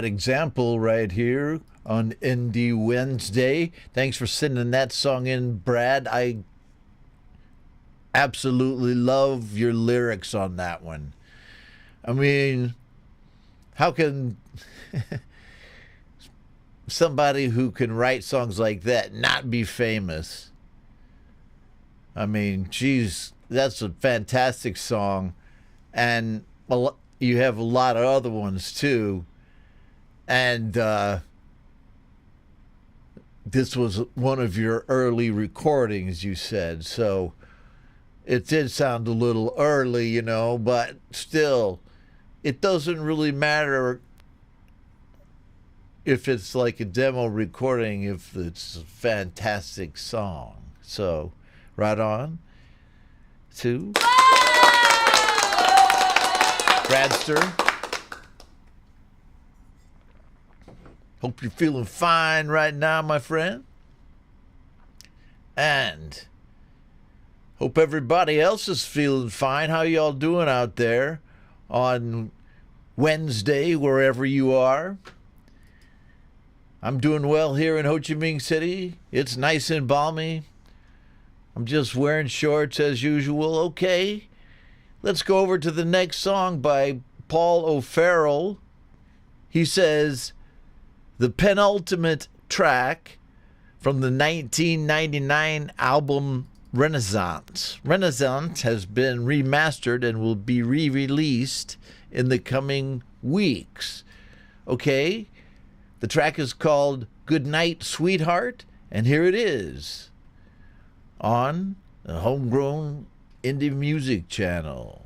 that example right here on Indie Wednesday. Thanks for sending that song in, Brad. I absolutely love your lyrics on that one. I mean, how can somebody who can write songs like that not be famous? I mean, geez, that's a fantastic song. And you have a lot of other ones too. And this was one of your early recordings, you said. So it did sound a little early, you know, but still, it doesn't really matter if it's like a demo recording, if it's a fantastic song. So, right on to Bradster. Hope you're feeling fine right now, my friend. And hope everybody else is feeling fine. How y'all doing out there on Wednesday, wherever you are? I'm doing well here in Ho Chi Minh City. It's nice and balmy. I'm just wearing shorts as usual. Okay, let's go over to the next song by Paul O'Farrell. He says, the penultimate track from the 1999 album Renaissance. Renaissance has been remastered and will be re-released in the coming weeks. Okay, the track is called Good Night, Sweetheart, and here it is on the Homegrown Indie Music Channel.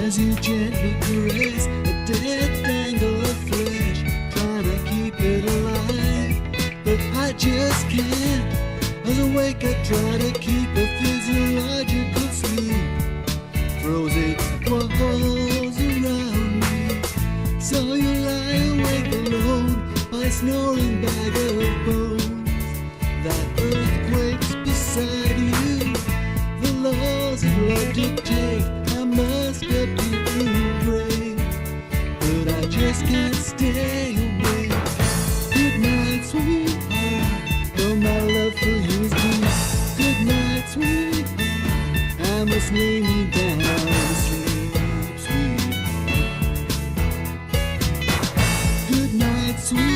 As you gently caress a dead dangle of flesh, trying to keep it alive, but I just can't. As I wake I try to keep a physiological sleep. Frozen walls around me, so you lie awake alone, my snoring bag of bones. That earthquake's beside you, the laws of love dictate I must get you in grave, but I just can't stay away. Good night, sweetheart, though my love for you is deep. Good night, sweetheart, I must lay me down to sleep, sweetheart. Good night, sweetheart.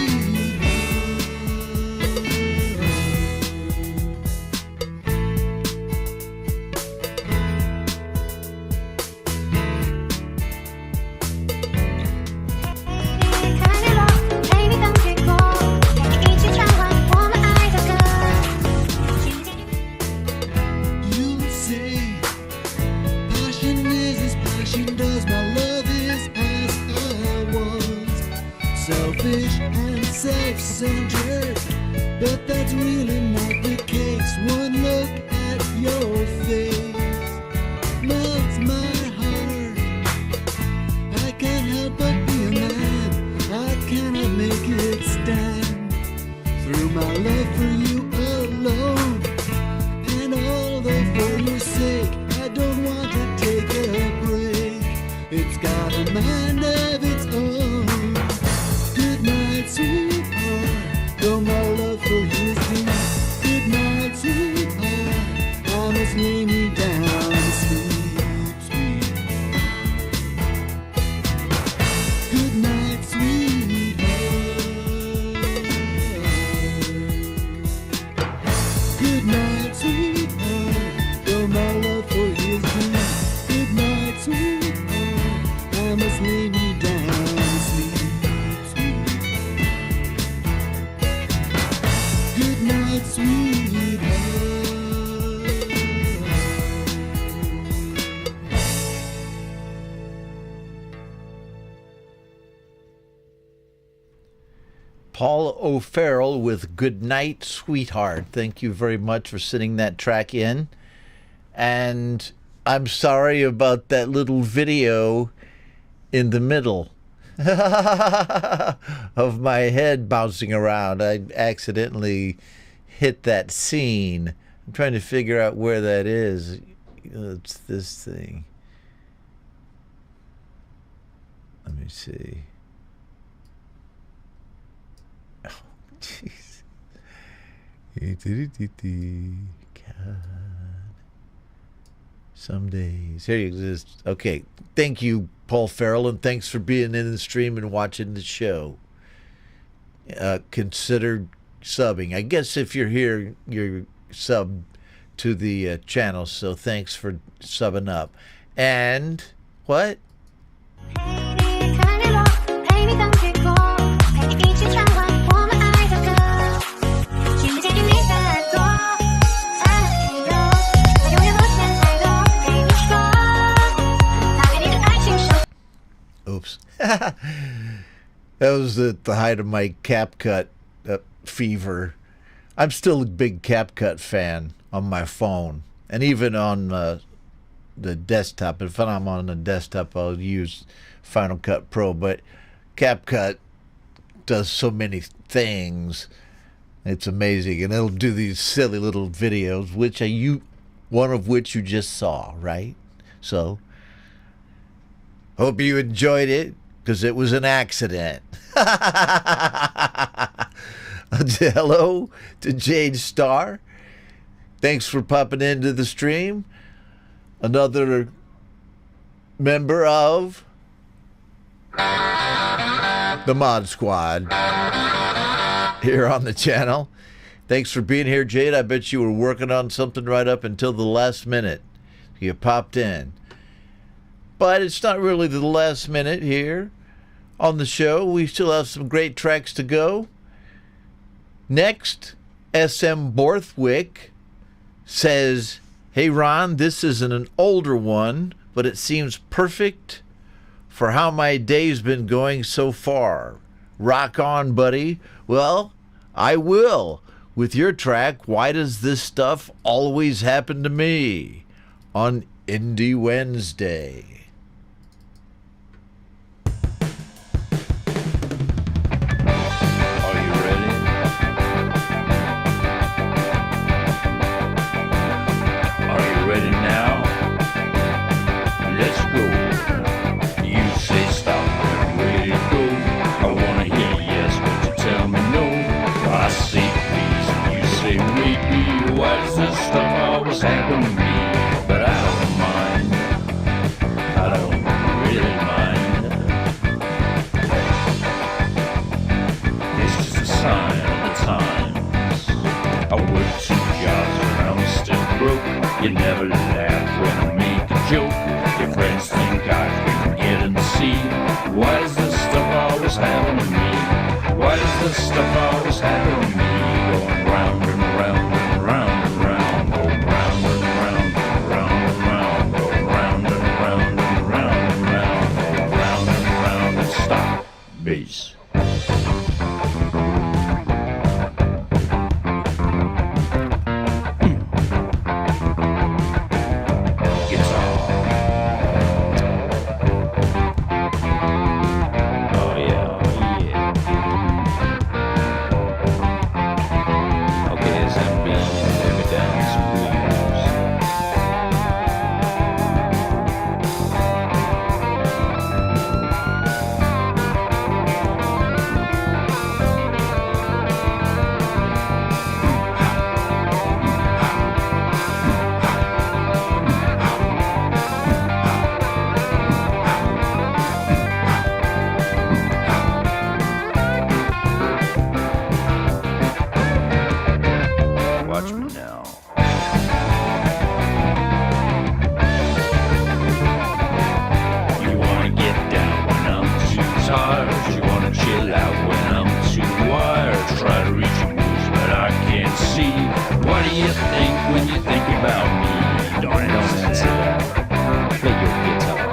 You say passion is as passion does, my love is as I was, selfish and self-centered, but that's really not the case. One look at your face melts my heart. I can't help but be a man, I cannot make it stand through my love for you alone. And although for your sake I don't want to take a break, it's got a mind of its own. Good night, sweetheart, though my love for you is deep. Good night, sweetheart, I must lay me down to sleep, sweetheart. Good night, sweetheart. Good night, sweetheart, though my love for you is deep. Good night, sweetheart, I must lay me Paul O'Farrell with Good Night, Sweetheart. Thank you very much for sending that track in. And I'm sorry about that little video in the middle of my head bouncing around. I accidentally hit that scene. I'm trying to figure out where that is. It's this thing. Let me see. Oh, jeez. God. Some days. Here you exist. Okay. Thank you, Paul Farrell, and thanks for being in the stream and watching the show. Consider subbing. I guess if you're here, you're sub to the channel, so thanks for subbing up. And what? Oops. That was at the height of my CapCut fever. I'm still a big CapCut fan on my phone, and even on the desktop. If I'm on the desktop, I'll use Final Cut Pro, but CapCut does so many things. It's amazing, and it'll do these silly little videos, one of which you just saw, right? So, hope you enjoyed it, because it was an accident. Hello to Jade Star. Thanks for popping into the stream. Another member of the Mod Squad here on the channel. Thanks for being here, Jade. I bet you were working on something right up until the last minute. You popped in. But it's not really the last minute here on the show. We still have some great tracks to go. Next, SM Borthwick says, "Hey Ron, this isn't an older one, but it seems perfect for how my day's been going so far. Rock on, buddy." Well, I will. With your track, Why Does This Stuff Always Happen to Me? On Indie Wednesday. Are you ready? Are you ready now? Let's go. You say stop, I'm ready to go. I wanna hear yes, but you tell me no. I say please, you say maybe. Why does this stuff always happen to me? But I don't mind. I don't really mind. It's just a sign of the times. I work 2 jobs and I'm still broke. You never laugh when I make a joke. Your friends think I can get in the sea. Why does this stuff always happen to me? Why does this stuff always happen to me? Going round and round and round and round. Go round and round and round and round. Go round and round and round and round. Go round and round and stop. Bass. Guitar. Oh yeah, yeah. Okay, there's that beat. Let me down some blues. Watch me now. You wanna get down when I'm too tired. You wanna chill out when I'm too wired. Try to reach your moves, but I can't see. What do you think when you think about me? Don't answer that. Play your guitar.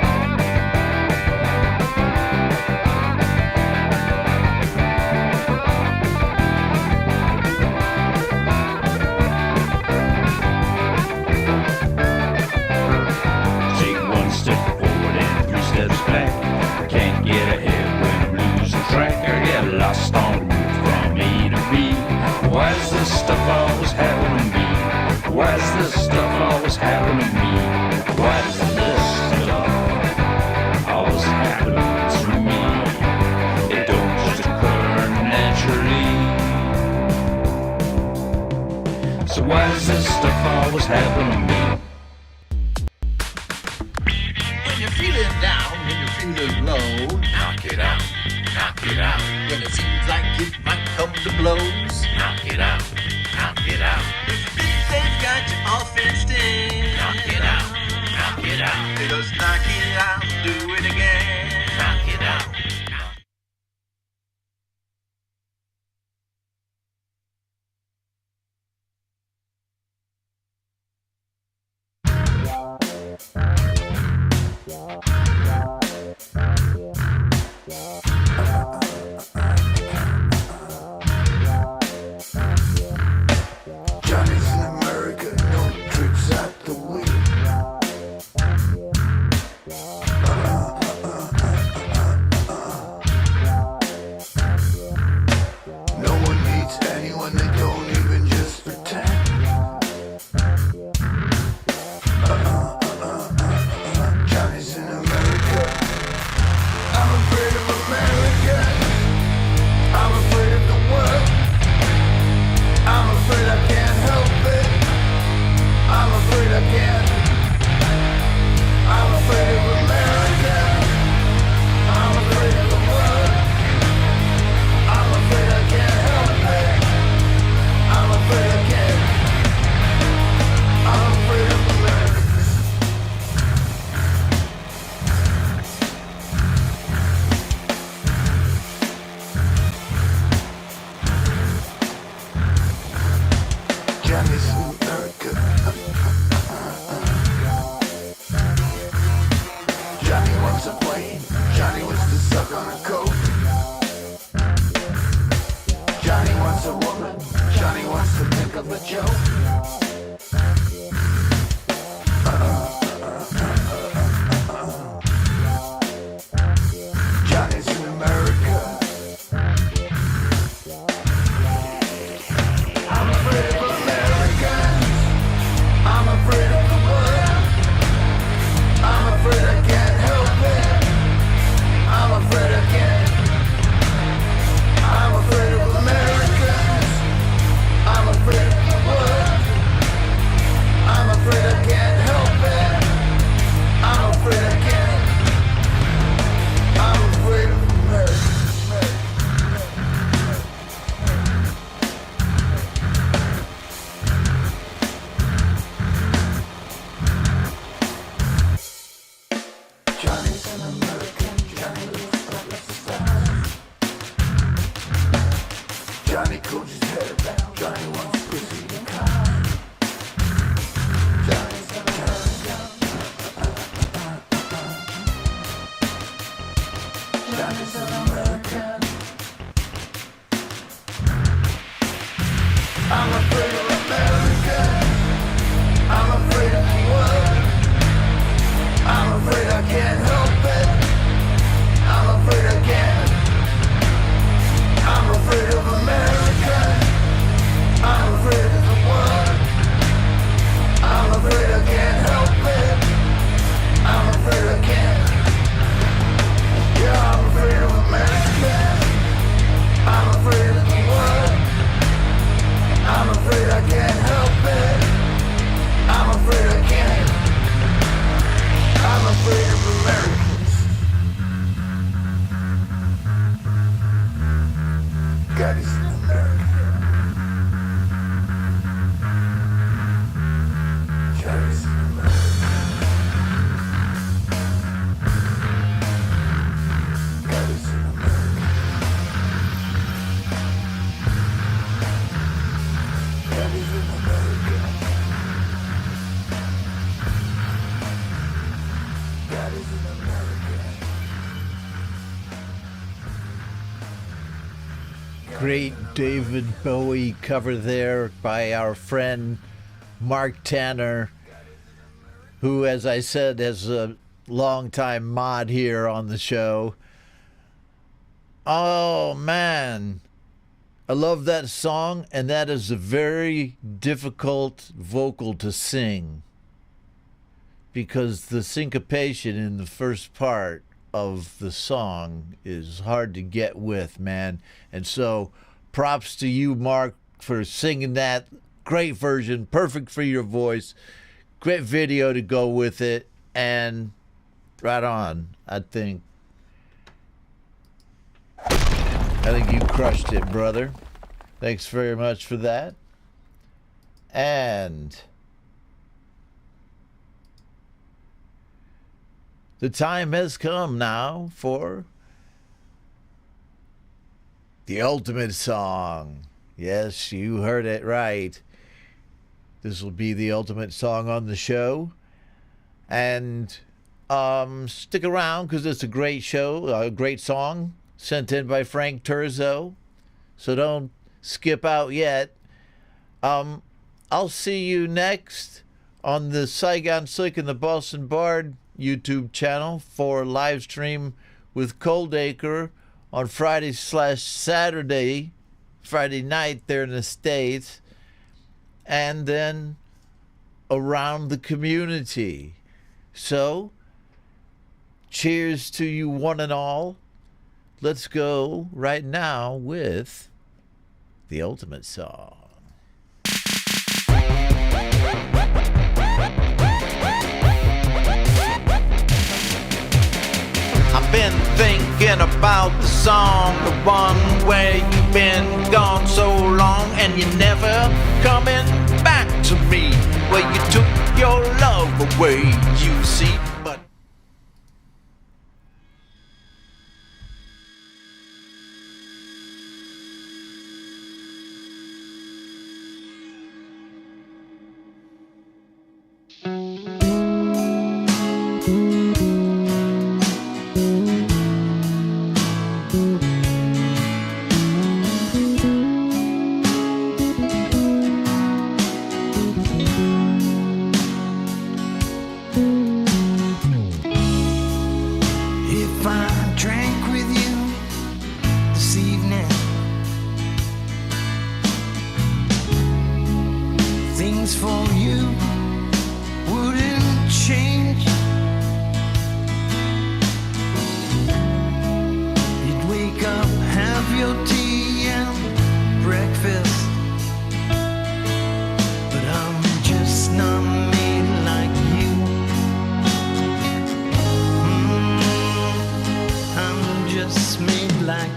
this stuff always happen to me? Why does this stuff always happen to me? Why does this stuff always happen to me? It don't just occur naturally. So why does this stuff always happen to me? When you're feeling down, when you're feeling low, knock it out, knock it out. When it seems like it might come to blows, knock it out, knock it out. If you think they've got you all fenced in, knock it out, knock it out. Just knock it out, do it again, knock it out. Johnny's in America, no tricks out the wheel. No one needs anyone, they don't even just pretend. Johnny's in America. I'm afraid of America. I'm afraid of the world. I'm afraid I can't help it. I'm afraid I can't. I'm afraid of America. I'm afraid of the world. I'm afraid I can't help it. I'm afraid I can't. I'm afraid of America. Johnny's in America. Johnny wants a plane. Johnny wants to suck on a coat. Johnny wants a woman. Johnny wants to think of a joke. Johnny's in America. I'm afraid of Americans. I'm afraid of the world. I'm afraid I can't help it. I'm afraid I can't. I'm afraid of Americans. I'm afraid of the world. I'm afraid I can't help it. I'm afraid I can't. I'm afraid of Americans. Johnny's an American. Johnny looks up at the stars. Johnny cools his head back. Johnny wants pussy and cars. Johnny's an American. Johnny's an American. I'm afraid of America. I'm afraid of the world. I'm afraid I can't help it. I'm afraid I can't. I'm afraid of America. I'm afraid of the world. I'm afraid I can't help it. I'm afraid I can't. Yeah, I'm afraid of America. I'm afraid of the world. I'm afraid I can't help it. I'm afraid I can't. I'm afraid of Americans. God is in America. God is in America. God is in America. God is in America. God is in America. Great David Bowie cover there by our friend Mark Tanner, who, as I said, is a longtime mod here on the show. Oh, man. I love that song, and that is a very difficult vocal to sing because the syncopation in the first part of the song is hard to get with, man. And so props to you, Mark, for singing that. Great version, perfect for your voice. Great video to go with it, and right on. I think you crushed it, brother. Thanks very much for that. And the time has come now for the ultimate song. Yes, you heard it right. This will be the ultimate song on the show. And stick around because it's a great show, a great song sent in by Frank Turzo. So don't skip out yet. I'll see you next on the Saigon Slick and the Boston Bard YouTube channel for live stream with Coldacre on Friday/Saturday, Friday night there in the States, and then around the community. So, cheers to you one and all. Let's go right now with the ultimate song. I've been thinking about the song, the one where you've been gone so long and you're never coming back to me, where you took your love away, you see, but If I drank with you this evening, things for you wouldn't change. You'd wake up, have your tea and breakfast, but I'm just not made like you. I'm just made like you.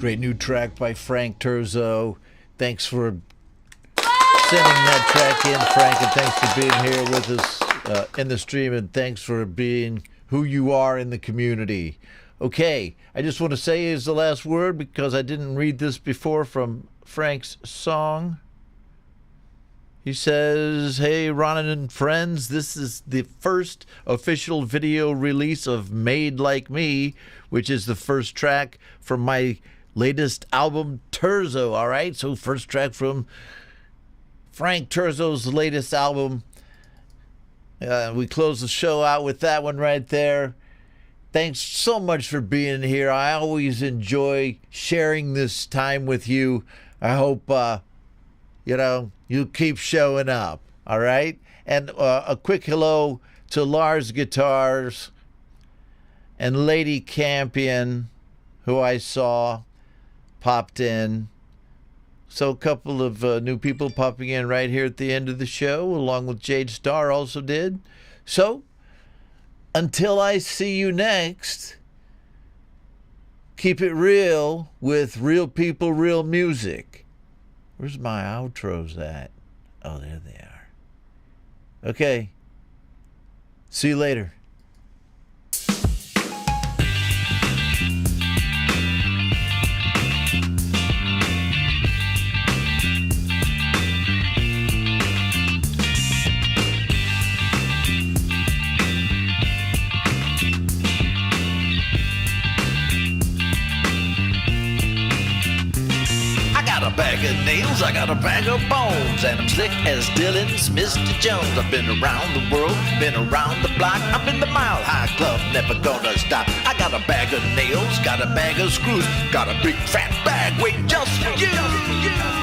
Great new track by Frank Turzo. Thanks for sending that track in, Frank, and thanks for being here with us in the stream, and thanks for being who you are in the community. Okay, I just want to say is the last word because I didn't read this before from Frank's song. He says, hey, Ronan and friends, this is the first official video release of Made Like Me, which is the first track from my latest album, Turzo, all right? So first track from Frank Turzo's latest album. We close the show out with that one right there. Thanks so much for being here. I always enjoy sharing this time with you. I hope, you keep showing up, all right? And a quick hello to Lars Guitars and Lady Campion, who I saw popped in. So a couple of new people popping in right here at the end of the show, along with Jade Starr also did. So until I see you next, keep it real with real people, real music. Where's my outros at? Oh, there they are. Okay. See you later. A bag of nails, I got a bag of bones, and I'm slick as Dylan's Mr. Jones. I've been around the world, been around the block. I'm in the Mile High Club, never gonna stop. I got a bag of nails, got a bag of screws, got a big fat bag waiting just for you.